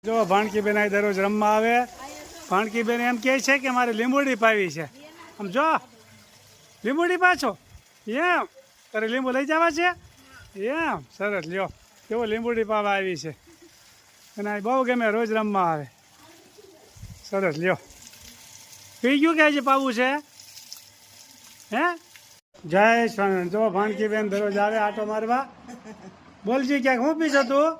જો ભાણકીબેન આ દરરોજ રમવા આવે. ભાણકીબેન એમ કહે છે કે મારે લીંબુડી પાવી છે. આમ જો લીંબુડી પાછો એમ તારે લીંબુ લઈ જવા છે એમ. સરસ લ્યો કેવો લીંબુડી પાવા આવી છે અને બહુ ગમે રોજ રમવા આવે. સરસ લ્યો પી ગયું કે હજી પાવું છે હે. જય સ્વામિનારાયણ. જો ભાણકીબેન દરરોજ આવે આટો મારવા. બોલજી ક્યાંક હું પીશો તું?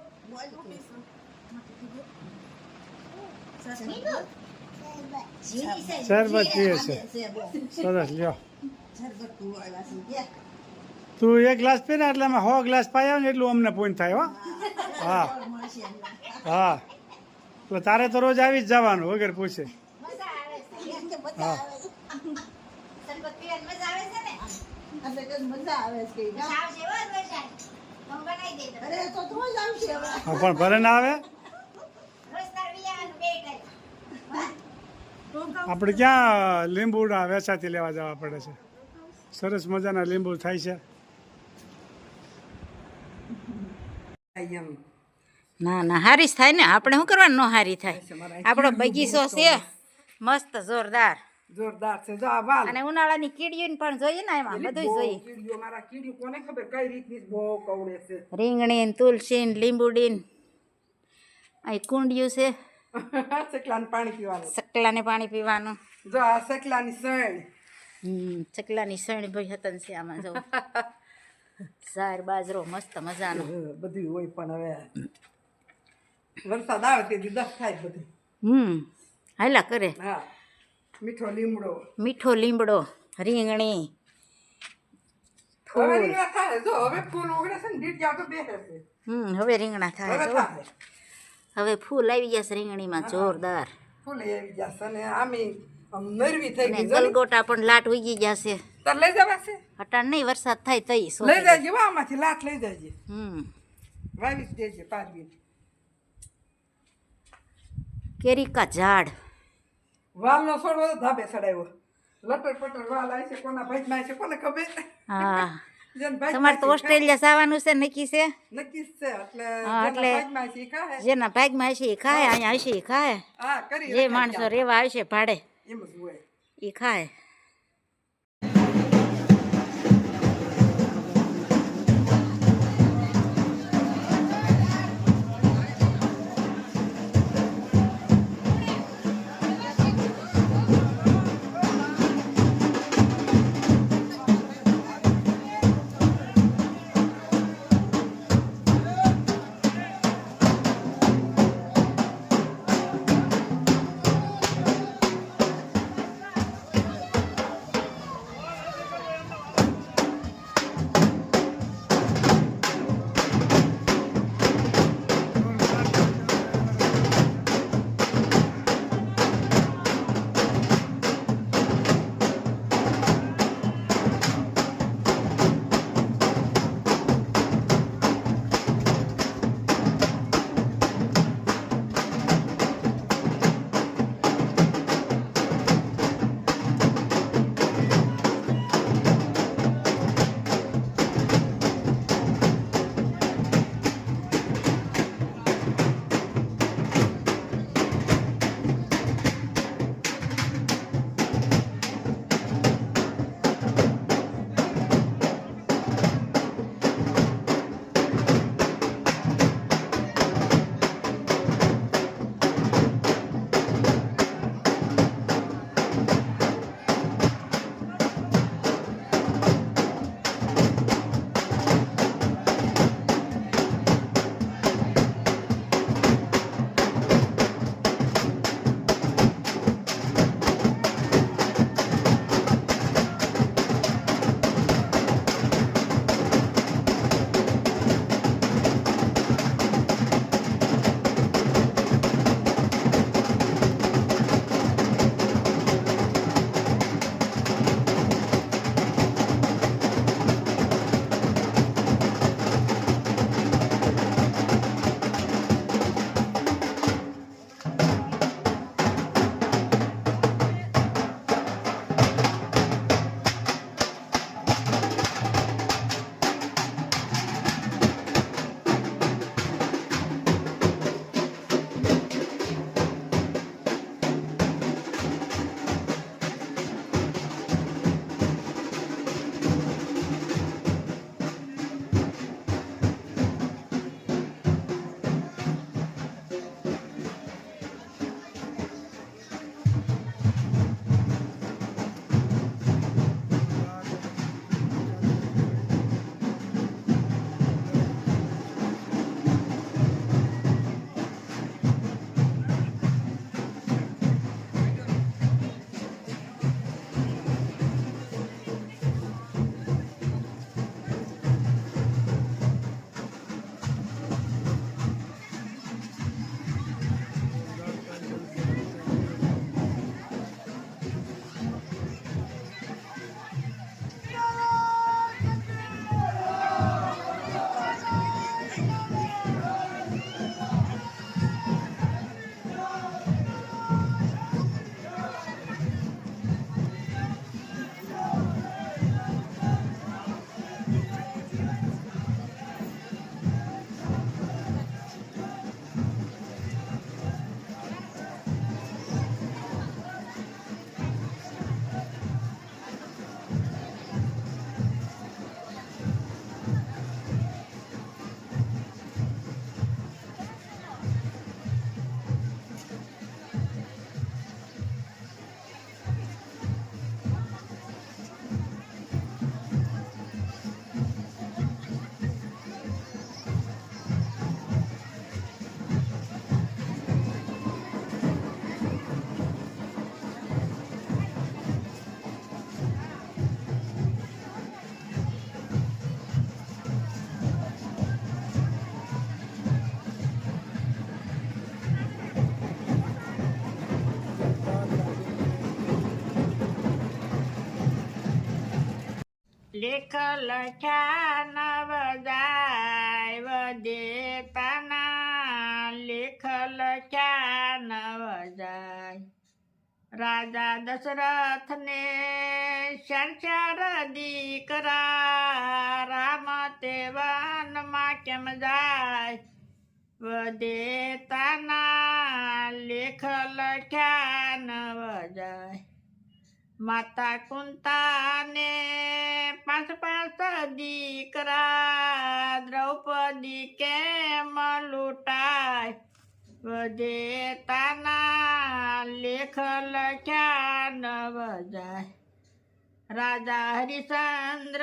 શરબત પીએ છે. સરસ લ્યો તું એક ગ્લાસ પીને એટલે અમે 100 ગ્લાસ પાયા ને એટલું અમને પૂન થાય. હો હા હા એટલે તારે તો રોજ આવી જ જવાનું વગર પૂછે. હા પણ ભલે ના આવે. આપણે ક્યાં લીંબુના વેચાતી લેવા જવા પડે છે. સરસ મજાના લીંબુ થાય છે. ના ના હારી જ થાય ને. આપણે શું કરવાનું ન હારી થાય? આપણો બગીચો છે મસ્ત જોરદાર જોરદાર છે. જો આ વાલ અને ઉનાળાની કીડીઓને પણ જોઈએ ને એમાં બધું જોઈએ. કીડીઓ મારા કીડીઓ કોને ખબર કઈ રીતની બહુ કવડે છે. રીંગણી ને તુલસી ને લીંબુડી ને અહીં કુંડિયું છે. સકલાને પાણી પીવાનું. ચકલાને પાણી પીવાનું. જો આ સકલાની સણ. ચકલાની સણ ભાઈ હતન છે આમાં જો. સાર બાજરો મસ્ત મજાનો બધું હોય પણ હવે વરસાદ આવે તેથી દસ થાય બધું. હાલા કરે. હા મીઠો લીમડો. મીઠો લીમડો રીંગણી હવે રીંગણા થાય. જો હવે ફૂલ ઉગડે છે ને ડીટિયા તો બેસે છે. હવે રીંગણા થાય. હવે જો થાય. હવે ફૂલ આવી જશે રીંગણીમાં જોરદાર. ફૂલ આવી જશે ને આમી નરવી થઈ અને ગઈ. ગલગોટા પણ લાટ ઉગી જશે. તાર લઈ જવાશે. હટાણ નહીં વરસાદ થાય તઈ લઈ જાય આમાંથી લાટ લઈ જાય. વાવી જ દેજે પારવી. કેરીકા ઝાડ. વાલનો છોડવો તો ધાબે ચડાવ્યો. લટર પટર વાલ આવે છે. કોના ભાઈમાં છે કોને ખબર. હા જેન ભાઈ તમારે તો ઓસ્ટ્રેલિયા જવાનું છે નક્કી છે. નક્કી જ છે. એટલે હા, જેના એટલે ભાગમાં છે ઈ ખાય. જેના ભાગમાં હશે એ ખાય. અહીંયા હશે એ ખાય. હા કરી જે માણસો રેવા આવશે ભાડે એમ જ હોય. એ ખાય. લેખ લખ્યા નવ જાય વદેતાના લેખ લખ્યા નવ જાય રાજા દશરથને ચાર દીકરા રામ તે વનમાં કેમ જાય વદેતાના લેખ લખ્યા નવ જાય માતા કુંતાને પાંચ દીકરા દ્રૌપદી કેમ લૂંટાય વદેતાના લેખ લખ્યા નવ જાય રાજા હરિશ્ચંદ્ર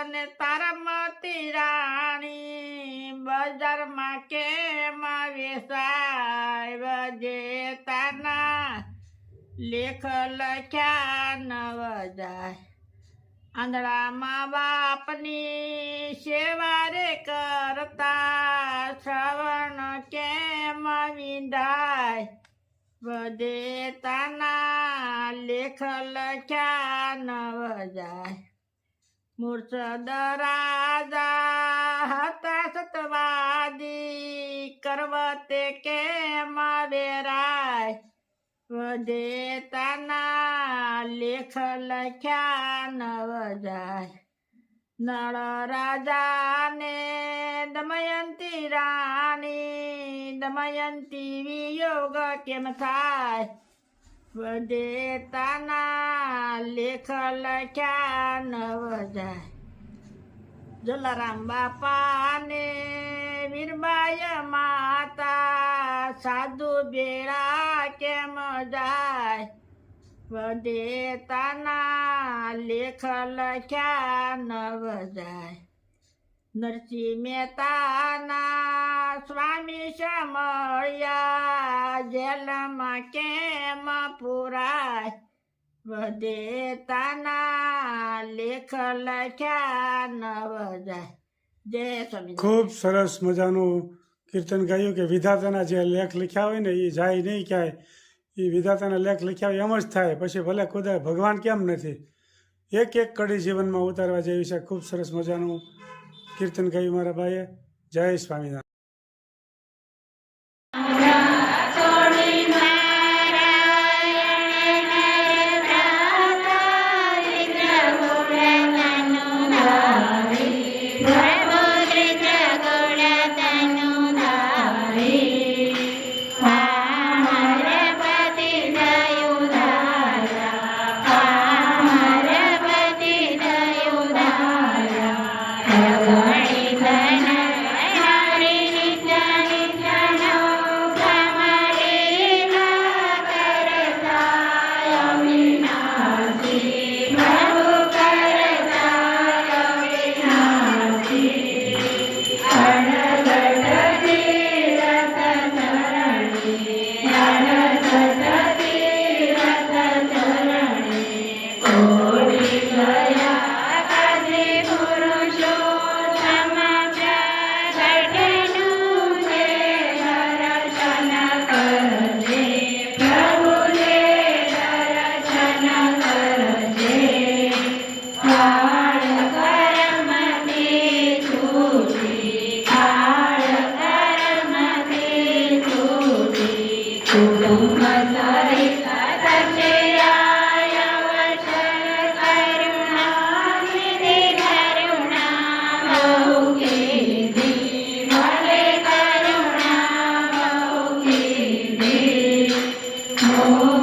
ને તારામતી રાણી બજારમાં કેમ વેચાય વદેતાના લેખ લખ્યા નવ જાય આંધળા મા બાપની સેવા રે કરતા શ્રવણ કેમ વિંધાય વદેતાના લેખ લખ્યા નવ જાય મૂર્છદ રાજા હતા સતવાદી કરવતે કેમ વેરાય વદેતાના લેખ લખ્યા નવ જાય નળ રાજાને દમયંતી રાણી દમયંતી વિયોગ કેમ થાય વદેતાના લેખ લખ્યા નવ જાય જલારામ બાપાને વીરબાઈ માતા સાધુ બેડા કેમ જાય વદેતાના લેખ લખ્યા નવ જાય નરસિંહ મહેતાના સ્વામી મળ્યા જેલમાં કેમ પુરાય વદેતાના લેખ લખ્યા નવ જાય જય સ્વામી ખૂબ સરસ મજાનું કીર્તન ગાયું કે વિધાતાના જે લેખ લખ્યા હોય ને એ જાય નહીં ક્યાંય એ વિધાતાના લેખ લખ્યા હોય એમ જ થાય પછી ભલે ખુદા ભગવાન કેમ નથી એક એક કડી જીવનમાં ઉતારવા જેવી છે ખૂબ સરસ મજાનું કીર્તન ગાયું મારા ભાઈએ જય સ્વામિનારાયણ Oh